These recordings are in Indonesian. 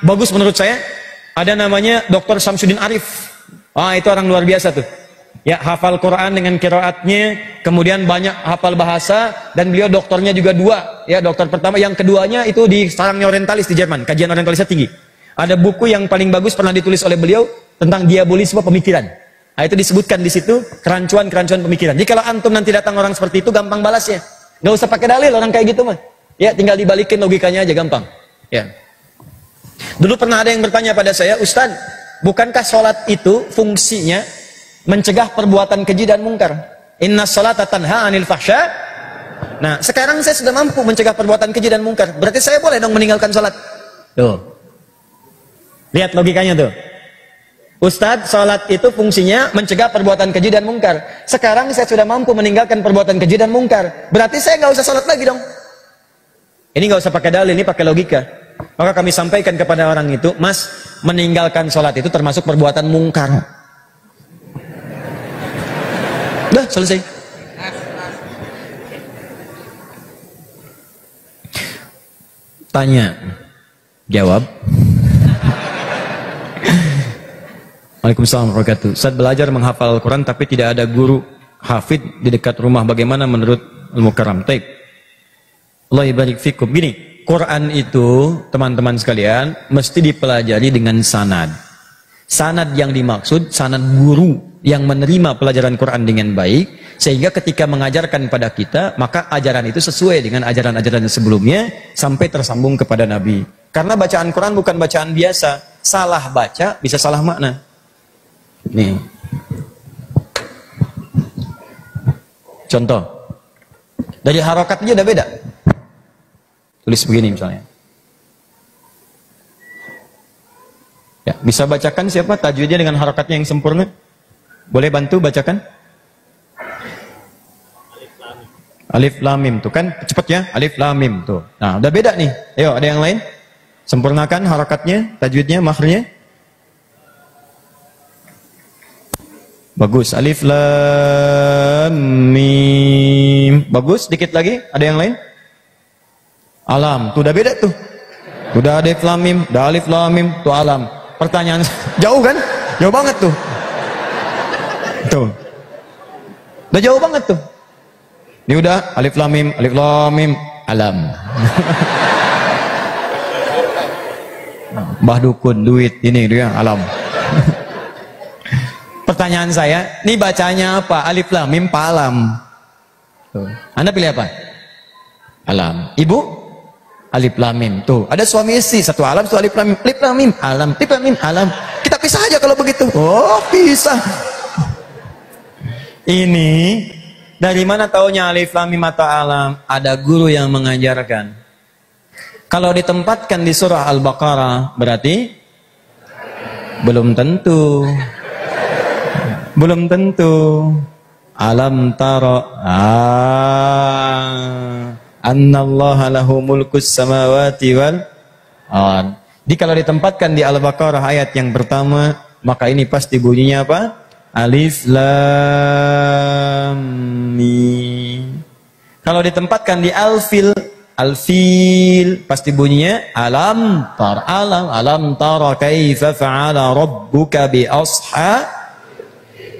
bagus menurut saya, ada namanya Dr. Samsudin Arif. Itu orang luar biasa tuh. Ya, hafal Quran dengan qiraatnya, kemudian banyak hafal bahasa, dan beliau doktornya juga 2. Ya, dokter pertama, yang keduanya itu di sarangnya orientalis di Jerman, kajian orientalisnya tinggi. Ada buku yang paling bagus pernah ditulis oleh beliau tentang diabolisme pemikiran. Itu disebutkan di situ kerancuan-kerancuan pemikiran. Jadi kalau antum nanti datang orang seperti itu, gampang balasnya. Nggak usah pakai dalil orang kayak gitu mah. Ya, tinggal dibalikin logikanya aja, gampang. Ya. Dulu pernah ada yang bertanya pada saya, Ustaz, bukankah sholat itu fungsinya mencegah perbuatan keji dan mungkar? Inna sholata tanha anil fahsya. Nah, sekarang saya sudah mampu mencegah perbuatan keji dan mungkar. Berarti saya boleh dong meninggalkan sholat. Tuh. Lihat logikanya tuh. Ustadz, sholat itu fungsinya mencegah perbuatan keji dan mungkar. Sekarang saya sudah mampu meninggalkan perbuatan keji dan mungkar. Berarti saya nggak usah sholat lagi dong. Ini nggak usah pakai dalil, ini pakai logika. Maka kami sampaikan kepada orang itu, Mas, meninggalkan sholat itu termasuk perbuatan mungkar. Udah, selesai. Tanya, jawab. Waalaikumsalam warahmatullahi wabarakatuh. Saat belajar menghafal Quran tapi tidak ada guru hafid di dekat rumah, bagaimana menurut ilmu karam? Taib. Allah ibarik fikum. Gini, Quran itu teman-teman sekalian mesti dipelajari dengan sanad. Sanad yang dimaksud sanad guru yang menerima pelajaran Quran dengan baik, sehingga ketika mengajarkan pada kita, maka ajaran itu sesuai dengan ajaran-ajaran sebelumnya sampai tersambung kepada Nabi. Karena bacaan Quran bukan bacaan biasa. Salah baca bisa salah makna. Nih. Contoh. Dari harokat aja udah beda. Tulis begini misalnya. Ya, bisa bacakan siapa tajwidnya dengan harokatnya yang sempurna? Boleh bantu bacakan? Alif lam mim tuh kan cepet ya, alif lam mim tuh. Nah, udah beda nih. Ayo, ada yang lain? Sempurnakan harokatnya, tajwidnya, makhrajnya. Bagus, alif lam mim. Bagus, dikit lagi. Ada yang lain? Alam, tuh udah beda tuh. Udah alif lam mim, udah alif lam mim, tuh alam. Pertanyaan jauh kan? Jauh banget tuh. Tuh. Udah jauh banget tuh. Ini udah alif lam mim, alam. Mbah dukun duit ini dia alam. Pertanyaan saya, ini bacanya apa? Alif lam mim pa alam. Tuh. Anda pilih apa? Alam. Ibu? Alif lam mim. Tuh, ada suami istri, satu alam, satu alif lam mim. Alif lam mim, alam. Alif lam mim, alam. Kita pisah aja kalau begitu. Oh, pisah. Ini dari mana taunya alif lam mim atau alam? Ada guru yang mengajarkan. Kalau ditempatkan di surah Al-Baqarah berarti belum tentu. Belum tentu. Alam tara annallaha lahu mulkus samawati wal ard. Jadi kalau ditempatkan di Al-Baqarah ayat yang pertama, maka ini pasti bunyinya apa? Alif lam mim. Kalau ditempatkan di Al-Fil, pasti bunyinya alam tara kaifa fa'ala rabbuka bi ashab.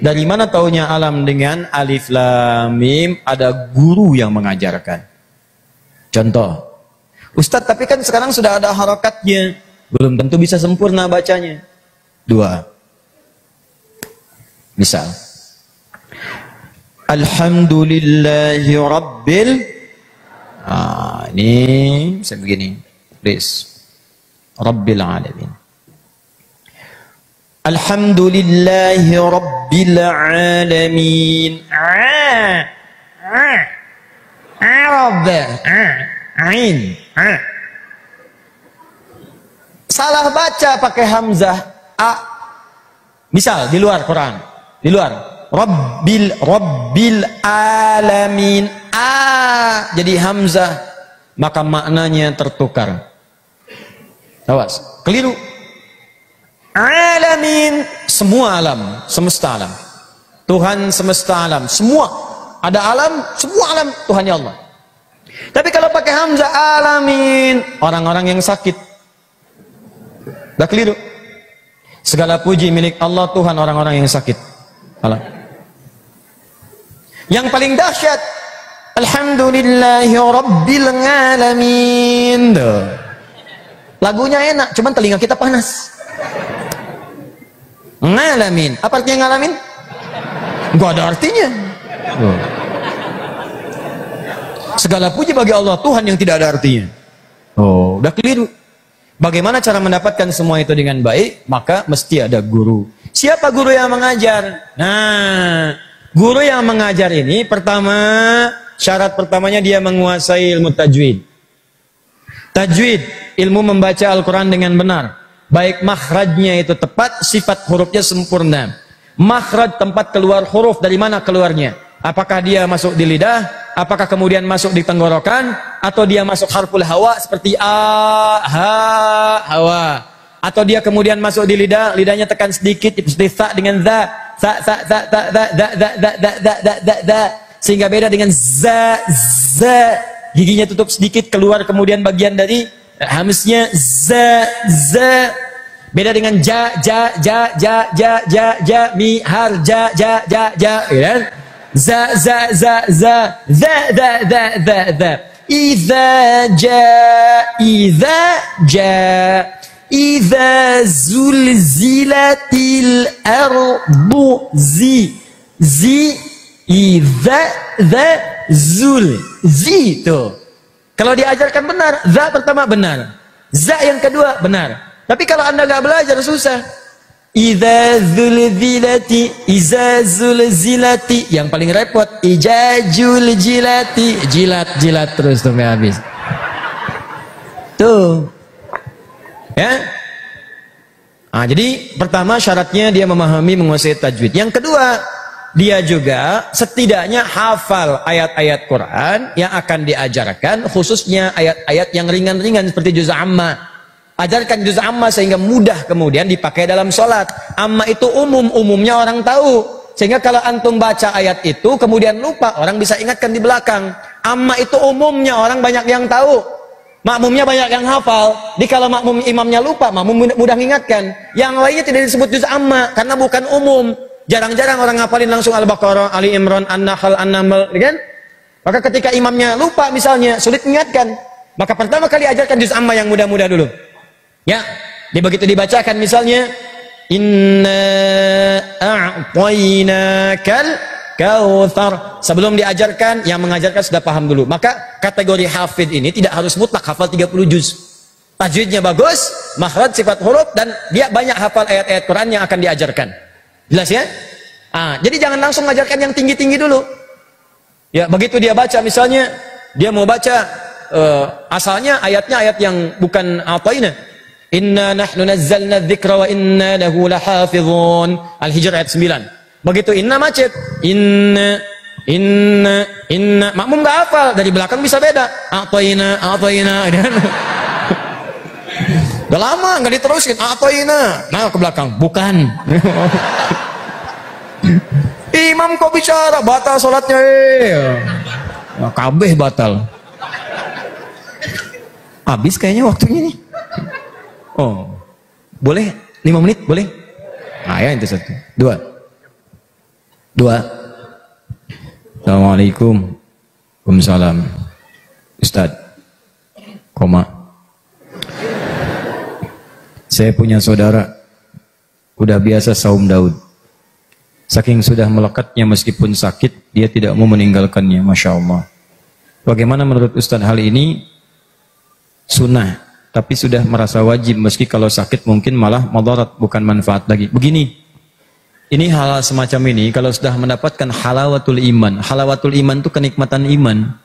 Dari mana taunya alam dengan alif lam mim? Ada guru yang mengajarkan. Contoh, Ustadz, tapi kan sekarang sudah ada harokatnya, belum tentu bisa sempurna bacanya. 2. Misal, alhamdulillahi rabbil. Ini saya begini, please. Rabbil alamin. Alhamdulillahi rabbil alamin. Ain. Salah baca pakai hamzah a. Misal di luar Quran, di luar rabbil alamin a jadi hamzah, maka maknanya tertukar. Awas, keliru. Alamin, semua alam, semesta alam. Tuhan semesta alam, semua. Ada alam, semua alam Tuhannya Allah. Tapi kalau pakai hamzah alamin, orang-orang yang sakit. Udah keliru. Segala puji milik Allah, Tuhan orang-orang yang sakit. Allah. Yang paling dahsyat, alhamdulillahi rabbil alamin. Lagunya enak, cuman telinga kita panas. Ngalamin, apa artinya ngalamin? Gak ada artinya. Segala puji bagi Allah, Tuhan yang tidak ada artinya. Oh, udah keliru. Bagaimana cara mendapatkan semua itu dengan baik? Maka mesti ada guru. Siapa guru yang mengajar? Nah, guru yang mengajar ini pertama, syarat pertamanya dia menguasai ilmu tajwid. Tajwid, ilmu membaca Al-Quran dengan benar. Baik makhrajnya itu tepat, sifat hurufnya sempurna. Makhraj tempat keluar huruf, dari mana keluarnya? Apakah dia masuk di lidah? Apakah kemudian masuk di tenggorokan? Atau dia masuk harful hawa seperti a, ha, hawa? Atau dia kemudian masuk di lidah, lidahnya tekan sedikit seperti sa dengan za, sa, da, sehingga beda dengan za, giginya tutup sedikit, keluar kemudian bagian dari hamznya za, beda dengan ja, mi, har, ja, ya. Za, Iza zulzilatil ardu zi tuh. Kalau diajarkan benar, za pertama benar, za yang kedua benar. Tapi kalau Anda nggak belajar susah. Iza zulzilati, yang paling repot ijajul jilati, jilat terus sampai habis. Tuh. Ya. Nah, jadi pertama syaratnya dia memahami, menguasai tajwid. Yang kedua, dia juga setidaknya hafal ayat-ayat Quran yang akan diajarkan, khususnya ayat-ayat yang ringan-ringan seperti juz amma. Ajarkan juz amma sehingga mudah kemudian dipakai dalam sholat. Amma itu umumnya orang tahu. Sehingga kalau antum baca ayat itu kemudian lupa, orang bisa ingatkan di belakang. Amma itu umumnya orang banyak yang tahu. Makmumnya banyak yang hafal. Jadi kalau makmum imamnya lupa, makmum mudah mengingatkan. Yang lainnya tidak disebut juz amma karena bukan umum. Jarang-jarang orang ngapalin langsung Al-Baqarah, Ali Imran, An-Nahl, An-Naml, kan? Maka ketika imamnya lupa misalnya, sulit mengingatkan. Maka pertama kali ajarkan juz amma yang mudah-mudah dulu. Ya, dia begitu dibacakan misalnya inna a'tainakal kautsar. Sebelum diajarkan, yang mengajarkan sudah paham dulu. Maka kategori hafid ini tidak harus mutlak hafal 30 juz. Tajwidnya bagus, makhraj, sifat huruf, dan dia banyak hafal ayat-ayat Quran yang akan diajarkan. Jelas ya? Jadi jangan langsung mengajarkan yang tinggi-tinggi dulu. Ya, begitu dia baca misalnya, dia mau baca asalnya ayatnya ayat yang bukan a'taina. Inna nahnu nazzalna dzikra wa inna lahu lahafizun. Al-Hijr ayat 9. Begitu inna macet. Inna. Makmum nggak hafal, dari belakang bisa beda. A'taina. Udah lama nggak diterusin. A'taina. Nah ke belakang, bukan. Imam kok bicara, batal sholatnya. Kabeh batal. Habis kayaknya waktunya nih. Oh, boleh 5 menit, boleh? Nah, ya itu satu. Dua. Assalamualaikum. Waalaikumsalam. Ustadz, saya punya saudara, udah biasa saum Daud. Saking sudah melekatnya meskipun sakit, dia tidak mau meninggalkannya, Masya Allah. Bagaimana menurut Ustadz hal ini? Sunnah. Tapi sudah merasa wajib, meski kalau sakit mungkin malah madarat, bukan manfaat lagi. Begini, ini hal semacam ini kalau sudah mendapatkan halawatul iman. Halawatul iman itu kenikmatan iman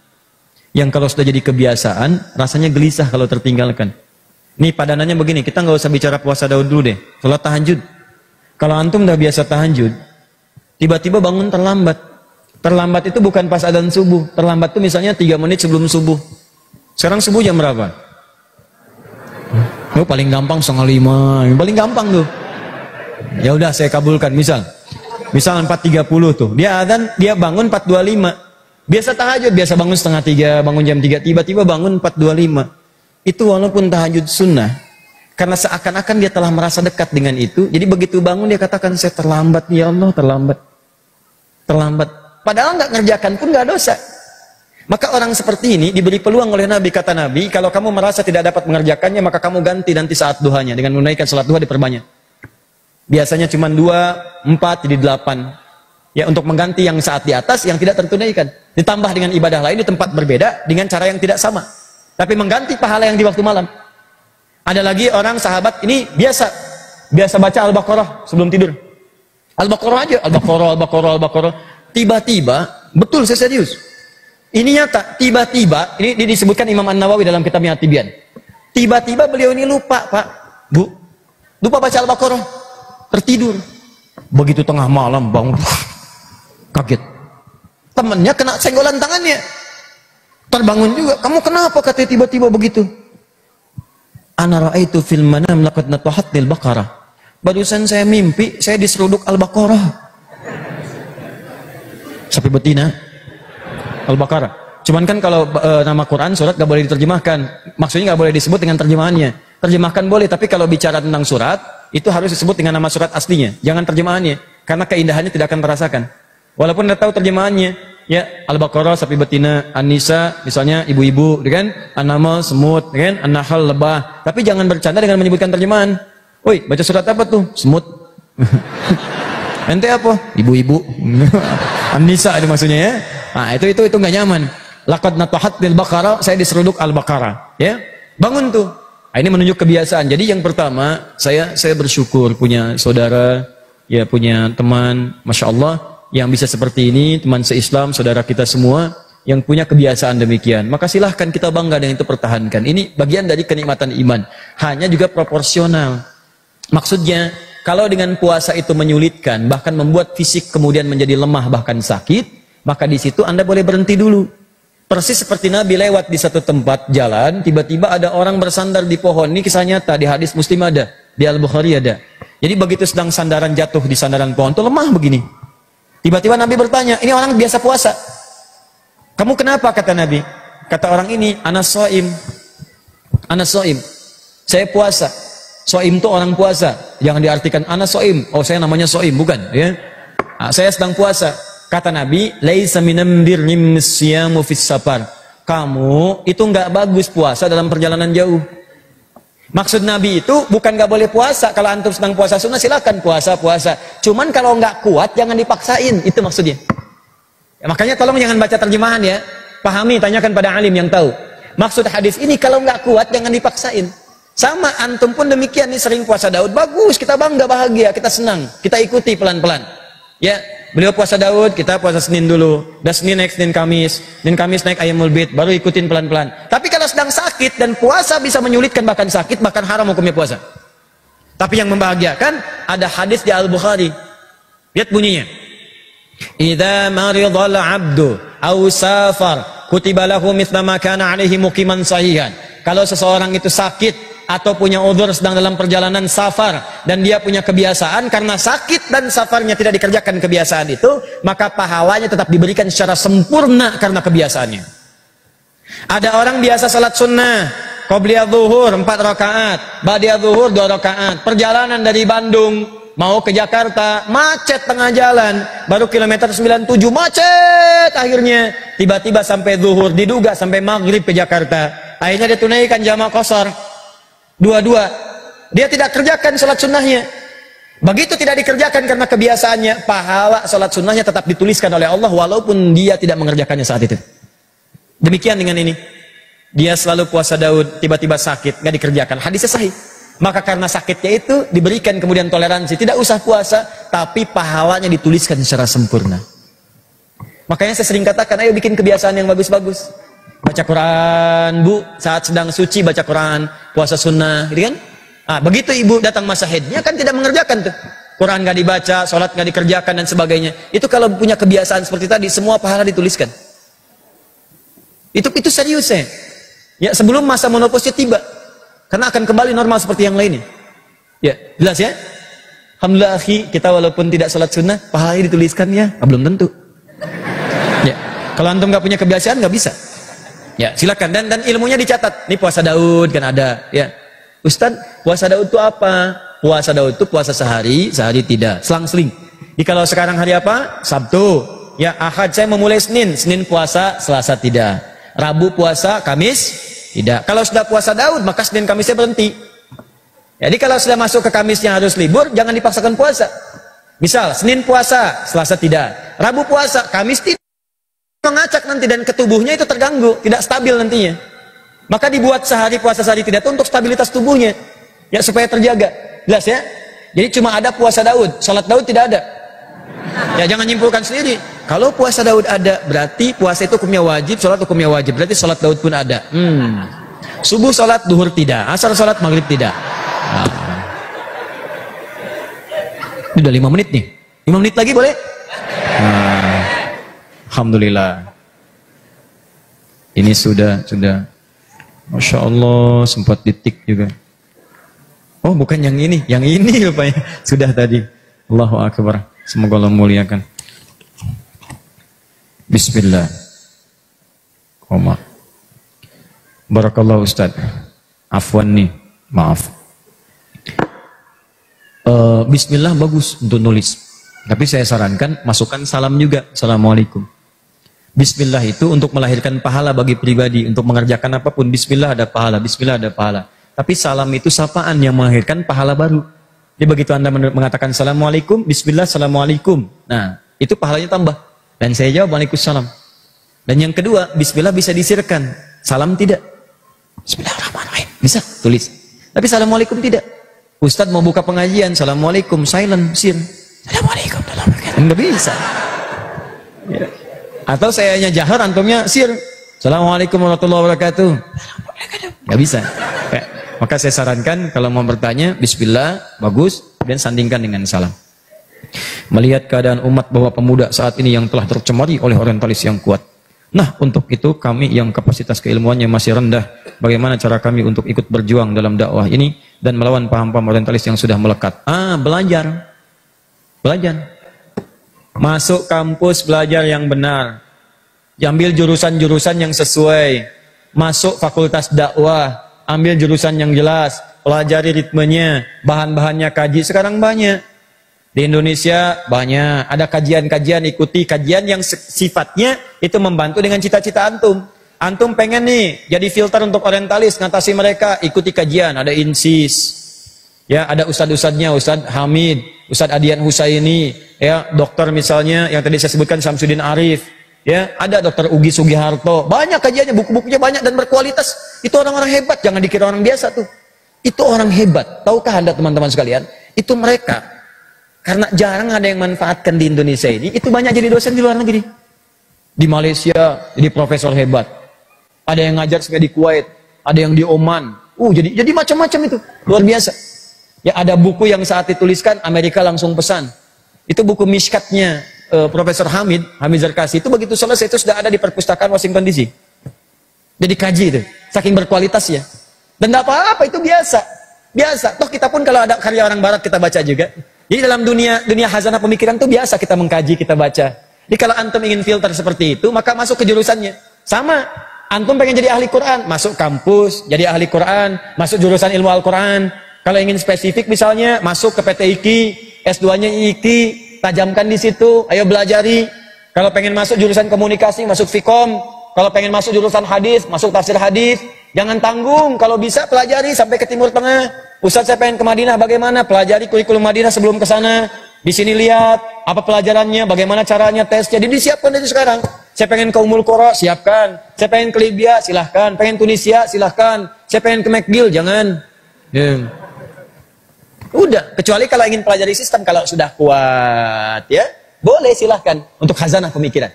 yang kalau sudah jadi kebiasaan rasanya gelisah kalau tertinggalkan. Nih padanannya begini, kita nggak usah bicara puasa Daud dulu deh, sholat tahajud. Kalau antum udah biasa tahajud, tiba-tiba bangun terlambat. Terlambat itu bukan pas adzan subuh, terlambat itu misalnya 3 menit sebelum subuh. Sekarang subuh jam berapa? Oh, paling gampang 4:30, paling gampang tuh. Ya udah saya kabulkan, misal 4:30 tuh. Dia adzan, dia bangun 4:25. Biasa tahajud, biasa bangun 2:30, bangun jam 3, tiba-tiba bangun 4:25. Itu walaupun tahajud sunnah, Karena seakan-akan dia telah merasa dekat dengan itu, jadi begitu bangun dia katakan, saya terlambat ya Allah, terlambat. Padahal nggak ngerjakan pun nggak dosa. Maka orang seperti ini diberi peluang oleh Nabi, kata Nabi, kalau kamu merasa tidak dapat mengerjakannya, maka kamu ganti nanti saat duhanya dengan menunaikan salat duha diperbanyak. Biasanya cuma 2, 4 jadi 8. Ya, untuk mengganti yang saat di atas yang tidak tertunaikan. Ditambah dengan ibadah lain di tempat berbeda dengan cara yang tidak sama. Tapi mengganti pahala yang di waktu malam. Ada lagi orang sahabat ini biasa baca Al-Baqarah sebelum tidur. Al-Baqarah aja, Al-Baqarah. Tiba-tiba, betul saya serius. Ini nyata, tiba-tiba, ini disebutkan Imam An-Nawawi dalam kitabnya At-Tibyan. Tiba-tiba beliau ini lupa, Pak, Bu. Lupa baca Al-Baqarah. Tertidur. Begitu tengah malam bangun, kaget. Temannya kena senggolan tangannya. Terbangun juga. Kamu kenapa katanya tiba-tiba begitu? Ana ra'aitu fil manam laqad natahatnil baqarah. Barusan saya mimpi, saya diseruduk Al-Baqarah. Sapi betina Al-Baqarah. Cuman kan kalau nama Quran surat gak boleh diterjemahkan. Maksudnya gak boleh disebut dengan terjemahannya. Terjemahkan boleh, tapi kalau bicara tentang surat itu harus disebut dengan nama surat aslinya, jangan terjemahannya, karena keindahannya tidak akan terasakan. Walaupun Anda tahu terjemahannya, ya Al-Baqarah sapi betina, An-Nisa misalnya ibu-ibu, kan? An-Namal semut, kan? An-Nahl lebah. Tapi jangan bercanda dengan menyebutkan terjemahan. Woi, baca surat apa tuh? Semut. Ente apa? Ibu-ibu. An-Nisa itu maksudnya ya. Nah, itu enggak nyaman. Laqad natahatnil baqarah, saya diseruduk Al-Baqarah, ya. Bangun tuh. Nah, ini menunjuk kebiasaan. Jadi yang pertama, saya bersyukur punya saudara, ya punya teman, Masya Allah, yang bisa seperti ini, teman se-Islam, saudara kita semua, yang punya kebiasaan demikian. Maka silahkan kita bangga dengan itu, pertahankan. Ini bagian dari kenikmatan iman. Hanya juga proporsional. Maksudnya, kalau dengan puasa itu menyulitkan, bahkan membuat fisik kemudian menjadi lemah, bahkan sakit, maka di situ Anda boleh berhenti dulu. Persis seperti Nabi lewat di satu tempat jalan, tiba-tiba ada orang bersandar di pohon. Ini kisah nyata, di hadis Muslim ada, di Al-Bukhari ada. Jadi begitu sedang sandaran jatuh di sandaran pohon, itu lemah begini. Tiba-tiba Nabi bertanya, ini orang biasa puasa. Kamu kenapa? Kata Nabi. Kata orang ini, Anas so'im. Saya puasa. So'im itu orang puasa. Jangan diartikan Anas so'im. Oh, saya namanya so'im, bukan. Ya. Nah, saya sedang puasa. Kata Nabi, laisa minam birrim siyamu fis safar. Kamu itu nggak bagus puasa dalam perjalanan jauh. Maksud Nabi itu bukan nggak boleh puasa. Kalau antum sedang puasa sunnah silakan puasa. Cuman kalau nggak kuat jangan dipaksain. Itu maksudnya. Ya, makanya tolong jangan baca terjemahan ya. Pahami, tanyakan pada alim yang tahu. Maksud hadis ini kalau nggak kuat jangan dipaksain. Sama antum pun demikian nih, sering puasa Daud, bagus, kita bangga, bahagia, kita senang, kita ikuti pelan-pelan. Ya, beliau puasa Daud, kita puasa Senin dulu, dan Senin naik Senin Kamis naik Ayyamul Bid, baru ikutin pelan-pelan. Tapi kalau sedang sakit dan puasa bisa menyulitkan, bahkan sakit, bahkan haram hukumnya puasa. Tapi yang membahagiakan ada hadis di Al-Bukhari. Lihat bunyinya. Idza maridhal 'abdu aw safar kutiba lahu mithla ma kana 'alaihi muqiman sahihan. Kalau seseorang itu sakit atau punya udzur sedang dalam perjalanan safar dan dia punya kebiasaan, karena sakit dan safarnya tidak dikerjakan kebiasaan itu, maka pahalanya tetap diberikan secara sempurna karena kebiasaannya. Ada orang biasa salat sunnah, qobliyah zuhur 4 rakaat, ba'diyah zuhur 2 rakaat, perjalanan dari Bandung mau ke Jakarta, macet tengah jalan, baru kilometer 97 macet, akhirnya tiba-tiba sampai zuhur, diduga sampai maghrib ke Jakarta. Akhirnya dia tunaikan jamaah qashar dua-dua, dia tidak kerjakan sholat sunnahnya. Begitu tidak dikerjakan karena kebiasaannya, pahala sholat sunnahnya tetap dituliskan oleh Allah walaupun dia tidak mengerjakannya saat itu. Demikian dengan ini, dia selalu puasa Daud, tiba-tiba sakit, nggak dikerjakan, hadisnya sahih. Maka karena sakitnya itu diberikan kemudian toleransi, tidak usah puasa, tapi pahalanya dituliskan secara sempurna. Makanya saya sering katakan, ayo bikin kebiasaan yang bagus-bagus. Baca Quran, Bu, saat sedang suci baca Quran, puasa sunnah, gitu kan? Ah, begitu ibu datang masa haidnya kan tidak mengerjakan tuh. Quran nggak dibaca, sholat nggak dikerjakan dan sebagainya. Itu kalau punya kebiasaan seperti tadi, semua pahala dituliskan. Itu serius ya. Ya, sebelum masa menopausnya tiba. Karena akan kembali normal seperti yang lainnya. Ya, jelas ya? Alhamdulillah akhi, kita walaupun tidak sholat sunnah, pahalanya dituliskan ya? Belum tentu. Ya, kalau antum nggak punya kebiasaan nggak bisa. Ya, silakan dan ilmunya dicatat. Ini puasa Daud kan ada, ya. Ustadz, puasa Daud itu apa? Puasa Daud itu puasa sehari, sehari tidak. Selang-seling. Jadi kalau sekarang hari apa? Sabtu. Ya, Ahad saya memulai Senin. Senin puasa, Selasa tidak. Rabu puasa, Kamis tidak. Kalau sudah puasa Daud, maka Senin Kamisnya berhenti. Jadi kalau sudah masuk ke Kamisnya harus libur, jangan dipaksakan puasa. Misal, Senin puasa, Selasa tidak. Rabu puasa, Kamis tidak. Mengacak nanti dan ketubuhnya itu terganggu, tidak stabil nantinya. Maka dibuat sehari puasa sehari tidak itu untuk stabilitas tubuhnya, ya supaya terjaga. Jelas ya? Jadi cuma ada puasa Daud, salat Daud tidak ada. Ya jangan nyimpulkan sendiri. Kalau puasa Daud ada, berarti puasa itu hukumnya wajib, salat hukumnya wajib. Berarti salat Daud pun ada. Subuh salat, duhur tidak, asar salat, maghrib tidak. Ini udah 5 menit nih. 5 menit lagi boleh? Alhamdulillah. Ini sudah. Masya Allah, sempat ditik juga. Oh, bukan yang ini rupanya. Sudah tadi. Allahu Akbar. Semoga Allah muliakan. Bismillah. Koma. Barakallah Ustaz. Afwan nih, maaf. Bismillah bagus untuk nulis. Tapi saya sarankan masukkan salam juga. Assalamualaikum. Bismillah itu untuk melahirkan pahala bagi pribadi, untuk mengerjakan apapun. Bismillah ada pahala, Bismillah ada pahala. Tapi salam itu sapaan yang melahirkan pahala baru. Jadi begitu Anda mengatakan Assalamualaikum, Bismillah, Assalamualaikum. Nah, itu pahalanya tambah. Dan saya jawab Waalaikumsalam. Dan yang kedua, Bismillah bisa disirkan, salam tidak. Bismillahirrahmanirrahim, bisa tulis. Tapi Assalamualaikum tidak. Ustadz mau buka pengajian, Assalamualaikum, silent, sir. Assalamualaikum, enggak bisa. Ya. Atau sayanya jahar, antumnya sir. Assalamualaikum warahmatullahi wabarakatuh. Nggak bisa. Maka saya sarankan kalau mau bertanya, Bismillah, bagus, dan sandingkan dengan salam. Melihat keadaan umat bahwa pemuda saat ini yang telah tercemari oleh orientalis yang kuat. Nah, untuk itu kami yang kapasitas keilmuannya masih rendah, bagaimana cara kami untuk ikut berjuang dalam dakwah ini dan melawan paham-paham orientalis yang sudah melekat? Belajar. Belajar. Masuk kampus belajar yang benar. Ambil jurusan-jurusan yang sesuai. Masuk fakultas dakwah. Ambil jurusan yang jelas. Pelajari ritmenya. Bahan-bahannya kaji. Sekarang banyak. Di Indonesia banyak. Ada kajian-kajian. Ikuti kajian yang sifatnya itu membantu dengan cita-cita antum. Antum pengen nih jadi filter untuk orientalis. Ngatasi mereka. Ikuti kajian. Ada INSIS. Ya, ada ustad-ustadnya, Ustadz Hamid, Ustadz Adian Husaini, ya, dokter misalnya yang tadi saya sebutkan Samsudin Arif, ya, ada dokter Ugi Sugiharto. Banyak kajiannya, buku-bukunya banyak dan berkualitas. Itu orang-orang hebat, jangan dikira orang biasa tuh. Itu orang hebat. Tahukah Anda teman-teman sekalian? Itu mereka. Karena jarang ada yang manfaatkan di Indonesia ini, itu banyak jadi dosen di luar negeri. Di Malaysia jadi profesor hebat. Ada yang ngajar sampai di Kuwait, ada yang di Oman. Jadi macam-macam itu. Luar biasa. Ya, ada buku yang saat dituliskan Amerika langsung pesan. Itu buku Mishkatnya Profesor Hamid Zarkasi. Itu begitu selesai itu sudah ada di perpustakaan Washington DC. Jadi kaji itu, saking berkualitas ya. Dan tidak apa-apa, itu biasa. Biasa. Toh kita pun kalau ada karya orang barat kita baca juga. Jadi dalam dunia hazanah pemikiran itu biasa kita mengkaji, kita baca. Jadi kalau antum ingin filter seperti itu, maka masuk ke jurusannya. Sama. Antum pengen jadi ahli Quran, masuk kampus, jadi ahli Quran, masuk jurusan ilmu Al-Quran. Kalau ingin spesifik misalnya masuk ke PT IKI, S2-nya IKI, tajamkan di situ, ayo belajari. Kalau pengen masuk jurusan komunikasi, masuk Fikom. Kalau pengen masuk jurusan hadis, masuk tafsir hadis. Jangan tanggung, kalau bisa pelajari sampai ke Timur Tengah. Ustaz saya pengen ke Madinah, bagaimana? Pelajari kurikulum Madinah sebelum ke sana. Di sini lihat apa pelajarannya, bagaimana caranya tes. Jadi disiapkan dari sekarang. Saya pengen ke Ummul Qura, siapkan. Saya pengen ke Libya, silahkan. Pengen Tunisia, silahkan. Saya pengen ke McGill, jangan. Udah, kecuali kalau ingin pelajari sistem, kalau sudah kuat, ya, boleh silahkan untuk khazanah pemikiran.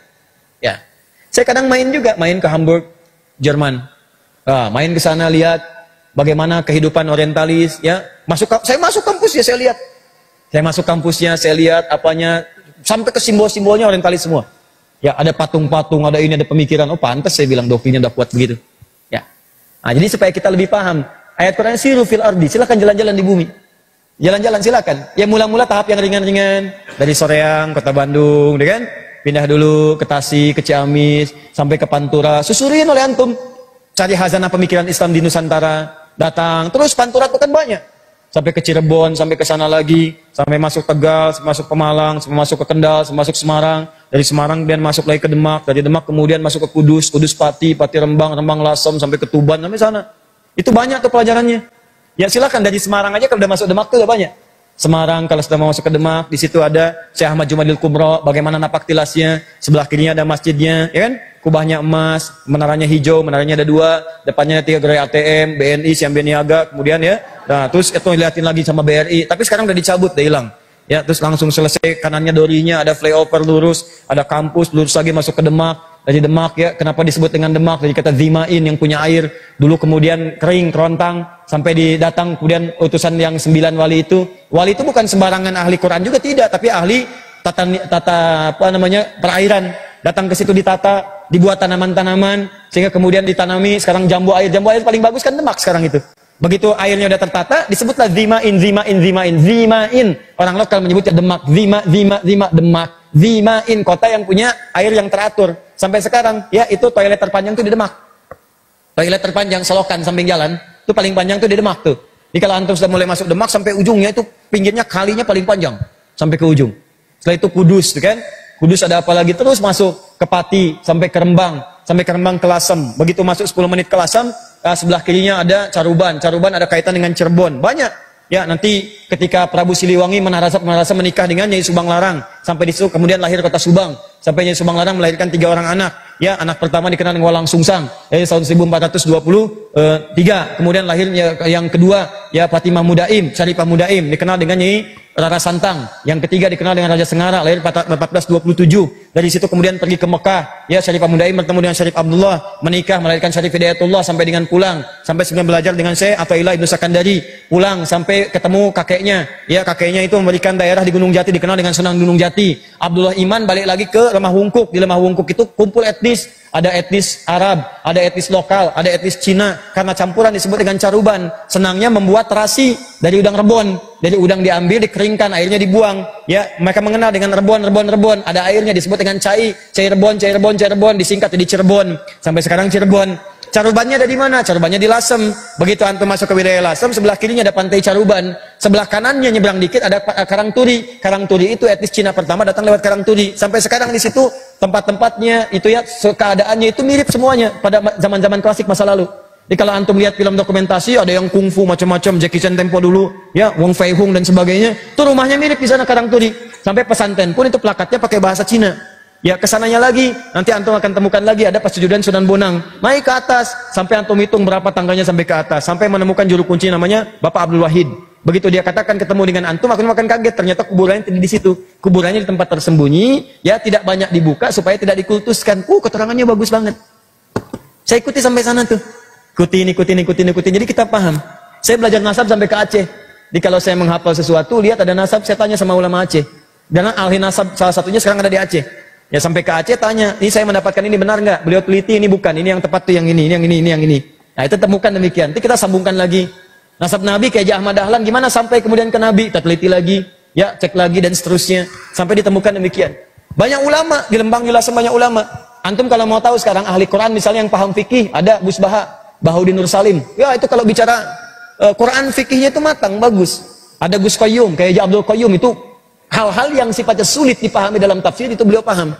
Ya, saya kadang main juga, main ke Hamburg, Jerman, main ke sana lihat bagaimana kehidupan orientalis, ya, saya masuk kampus ya, saya lihat, kampusnya, saya lihat apanya, sampai ke simbol-simbolnya orientalis semua. Ya, ada patung-patung, ada ini, ada pemikiran. Oh, pantas saya bilang doktrinnya udah kuat begitu. Ya, nah, jadi supaya kita lebih paham, ayat Quran siru fil ardi, silahkan jalan-jalan di bumi. Jalan-jalan silakan. Ya mula-mula tahap yang ringan-ringan. Dari Soreang, Kota Bandung, kan? Pindah dulu ke Tasik, ke Ciamis, sampai ke Pantura. Susurin oleh antum. Cari hazanah pemikiran Islam di Nusantara. datang. Terus Pantura itu kan banyak. Sampai ke Cirebon, sampai ke sana lagi, sampai masuk Tegal, sampai masuk Pemalang, sampai masuk ke Kendal, sampai masuk Semarang. Dari Semarang kemudian masuk lagi ke Demak, dari Demak kemudian masuk ke Kudus, Kudus Pati, Pati Rembang, Rembang Lasem, sampai ke Tuban, sampai sana. Itu banyak tuh pelajarannya. Ya silakan dari Semarang aja kalau udah masuk Demak tuh udah banyak. Semarang kalau sudah mau masuk ke Demak, di situ ada Syekh Ahmad Jumadil Kubro, bagaimana napak tilasnya, sebelah kirinya ada masjidnya, ya kan? Kubahnya emas, menaranya hijau, menaranya ada 2, depannya 3 gerai ATM, BNI, Siam Beniaga, kemudian ya, nah terus itu liatin lagi sama BRI, tapi sekarang udah dicabut, udah hilang. Ya, terus langsung selesai, kanannya dorinya, ada flyover lurus, ada kampus, lurus lagi masuk ke Demak. Dari Demak ya, kenapa disebut dengan Demak? Dari kata Zimain yang punya air, dulu kemudian kering, kerontang, sampai datang kemudian utusan yang 9 wali itu. Wali itu bukan sembarangan ahli Quran juga tidak, tapi ahli tata apa namanya perairan. Datang ke situ ditata, dibuat tanaman-tanaman, sehingga kemudian ditanami. Sekarang jambu air paling bagus kan Demak sekarang itu. Begitu airnya udah tertata, disebutlah Zimain. Orang lokal menyebutnya Demak, Demak. Zimain, kota yang punya air yang teratur. Sampai sekarang, ya itu toilet terpanjang tuh di Demak. Toilet terpanjang selokan samping jalan, itu paling panjang tuh di Demak tuh. Jadi kalau antum sudah mulai masuk Demak sampai ujungnya itu pinggirnya kalinya paling panjang sampai ke ujung. Setelah itu Kudus, tuh kan? Kudus ada apa lagi? Terus masuk ke Pati sampai ke Rembang ke Lasem. Begitu masuk 10 menit ke Lasem, sebelah kirinya ada Caruban. Caruban ada kaitan dengan Cirebon. Banyak. Ya, nanti ketika Prabu Siliwangi menarasa menikah dengan Nyai Subang Larang, sampai di situ kemudian lahir kota Subang. Sampai Nyai Subang Larang melahirkan 3 orang anak. Ya, anak pertama dikenal dengan Walang Sungsang, tahun 1423. Kemudian lahirnya yang kedua, ya Fatimah Mudaim, Syarifah Mudaim, dikenal dengan Nyai Rara Santang. Yang ketiga dikenal dengan Raja Sengara, lahir 1427. Dari situ kemudian pergi ke Mekah. Ya, Syarifah Mudaim bertemu dengan Syarif Abdullah, menikah, melahirkan Syarif Hidayatullah sampai dengan pulang. Sampai sebenarnya belajar dengan Syekh Athaillah Ibnu Sakandari. Pulang sampai ketemu kakeknya. Ya, kakeknya itu memberikan daerah di Gunung Jati dikenal dengan Sunan Gunung Jati. Abdullah Iman balik lagi ke Lemah Wungkuk. Di Lemah Wungkuk itu kumpul etnis. Ada etnis Arab, ada etnis lokal, ada etnis Cina. Karena campuran disebut dengan Caruban. Senangnya membuat terasi dari udang rebon. Dari udang diambil, dikeringkan, airnya dibuang. Ya, mereka mengenal dengan rebon. Ada airnya disebut dengan cai Rebon, disingkat jadi Cirebon. Sampai sekarang Cirebon. Carubannya ada di mana? Carubannya di Lasem. Begitu antum masuk ke wilayah Lasem, sebelah kirinya ada pantai Caruban. Sebelah kanannya nyebrang dikit ada Karangturi. Karangturi itu etnis Cina pertama datang lewat Karangturi. Sampai sekarang di situ tempat-tempatnya itu ya keadaannya itu mirip semuanya pada zaman-zaman klasik masa lalu. Jadi kalau antum lihat film dokumentasi ada yang kungfu macam-macam, Jackie Chan tempo dulu, ya Wong Fei Hung dan sebagainya. Itu rumahnya mirip di sana Karangturi. Sampai pesantren pun itu plakatnya pakai bahasa Cina. Ya kesananya lagi, nanti antum akan temukan lagi ada Pasjudan Sunan Bonang. Naik ke atas, sampai antum hitung berapa tangganya sampai ke atas. Sampai menemukan juru kunci namanya Bapak Abdul Wahid. Begitu dia katakan ketemu dengan antum akan kaget. Ternyata kuburannya tidak di situ. Kuburannya di tempat tersembunyi, ya tidak banyak dibuka supaya tidak dikultuskan. Keterangannya bagus banget. Saya ikuti sampai sana tuh. Ikutin. Jadi kita paham. Saya belajar nasab sampai ke Aceh. Jadi kalau saya menghafal sesuatu, lihat ada nasab, saya tanya sama ulama Aceh. Dan ahli nasab salah satunya sekarang ada di Aceh. Ya sampai ke Aceh tanya, ini saya mendapatkan ini benar nggak? Beliau teliti, ini bukan, ini yang tepat tuh yang ini. Nah itu temukan demikian. Nanti kita sambungkan lagi. Nasab Nabi kayak Haji Ahmad Dahlan, gimana sampai kemudian ke Nabi? Kita teliti lagi, ya cek lagi dan seterusnya. Sampai ditemukan demikian. Banyak ulama, di Lembang jelasin banyak ulama. Antum kalau mau tahu sekarang ahli Quran misalnya yang paham fikih, ada Gus Bahaudin Nur Salim. Ya itu kalau bicara Quran fikihnya itu matang, bagus. Ada Gus Qayyum, kayak Haji Abdul Qayyum itu hal-hal yang sifatnya sulit dipahami dalam tafsir itu beliau paham.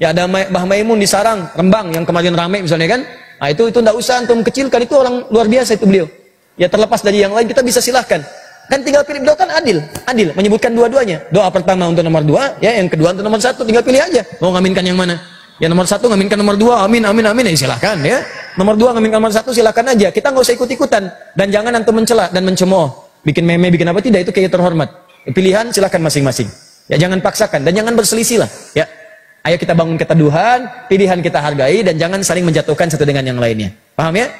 Ya ada Mbah Maimun di Sarang, Rembang yang kemarin ramai misalnya kan. Nah itu enggak usah antum kecilkan, itu orang luar biasa itu beliau. Ya terlepas dari yang lain kita bisa silahkan. Kan tinggal pilih, beliau kan adil menyebutkan dua-duanya. Doa pertama untuk nomor 2, ya yang kedua untuk nomor 1, tinggal pilih aja. Mau ngaminkan yang mana? Ya nomor 1 ngaminkan nomor 2, amin, ya silahkan ya. Nomor 2 ngaminkan nomor 1 silahkan aja. Kita nggak usah ikut-ikutan dan jangan antum mencela dan mencemooh, bikin meme, bikin apa tidak, itu kayak terhormat. Pilihan silahkan masing-masing. Ya jangan paksakan dan jangan berselisih lah. Ya, ayo kita bangun keteduhan, pilihan kita hargai dan jangan saling menjatuhkan satu dengan yang lainnya. Paham ya?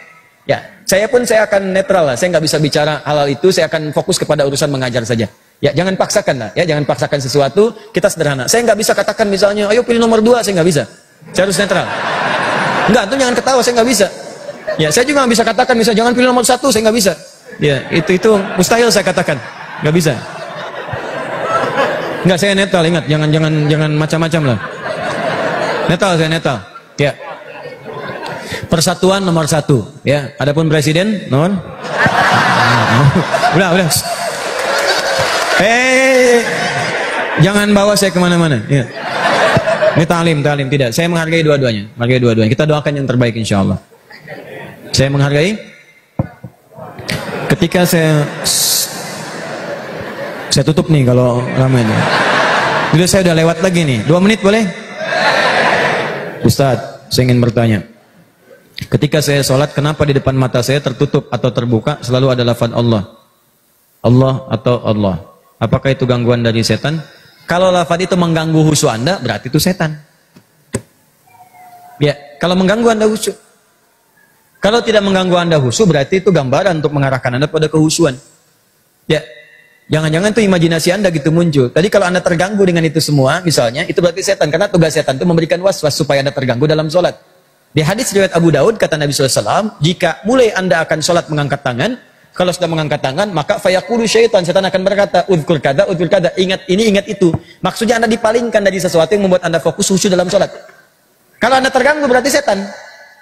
Ya, saya akan netral lah. Saya nggak bisa bicara hal itu. Saya akan fokus kepada urusan mengajar saja. Ya jangan paksakan lah. Ya jangan paksakan sesuatu. Kita sederhana. Saya nggak bisa katakan misalnya, ayo pilih nomor 2. Saya nggak bisa. Saya harus netral. Enggak, itu jangan ketawa. Saya nggak bisa. Ya saya juga nggak bisa katakan misalnya jangan pilih nomor 1. Saya nggak bisa. Ya itu mustahil saya katakan. Nggak bisa. Enggak, saya netral, ingat, jangan macam-macam lah. Netral, saya netral. Ya. Persatuan nomor 1. Ya, adapun presiden nomor. Udah. Jangan bawa saya kemana-mana. Ya. Ini talim tidak. Saya menghargai dua-duanya. Kita doakan yang terbaik insya Allah. Saya menghargai. Ketika saya tutup nih kalau ramai nih. Jadi saya udah lewat lagi nih. 2 menit boleh? Ustadz, saya ingin bertanya. Ketika saya sholat, kenapa di depan mata saya tertutup atau terbuka selalu ada lafaz Allah? Allah atau Allah. Apakah itu gangguan dari setan? Kalau lafaz itu mengganggu khusyuk Anda, berarti itu setan. Ya, kalau mengganggu Anda khusyuk. Kalau tidak mengganggu Anda khusyuk, berarti itu gambaran untuk mengarahkan Anda pada kehusuan. Ya, jangan-jangan itu imajinasi Anda gitu muncul. Tadi kalau Anda terganggu dengan itu semua, misalnya, itu berarti setan. Karena tugas setan itu memberikan waswas supaya Anda terganggu dalam sholat. Di hadis riwayat Abu Daud, kata Nabi SAW, jika mulai Anda akan sholat mengangkat tangan, kalau sudah mengangkat tangan, maka fayaqulu syaitan, setan akan berkata, udhkur kada, ingat ini, ingat itu. Maksudnya Anda dipalingkan dari sesuatu yang membuat Anda fokus khusyuk dalam sholat. Kalau Anda terganggu berarti setan.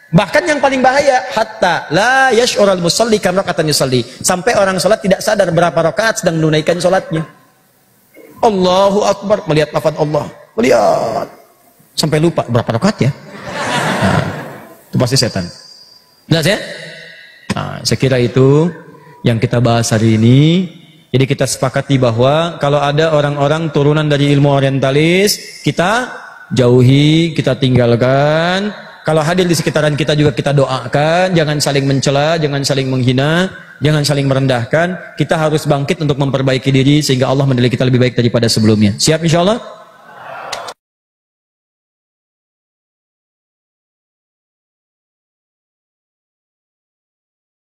Bahkan yang paling bahaya, hatta la yash'ural musalli kam rakatan yusalli. Sampai orang sholat tidak sadar berapa rakaat sedang menunaikan sholatnya. Allahu Akbar, melihat lafaz Allah. Melihat. Sampai lupa berapa rakaat ya. Nah, itu pasti setan. Jelas ya? Nah, saya kira itu yang kita bahas hari ini. Jadi kita sepakati bahwa kalau ada orang-orang turunan dari ilmu orientalis, kita jauhi, kita tinggalkan. Kalau hadir di sekitaran kita juga kita doakan. Jangan saling mencela, jangan saling menghina, jangan saling merendahkan. Kita harus bangkit untuk memperbaiki diri sehingga Allah menilai kita lebih baik daripada sebelumnya. Siap insya Allah?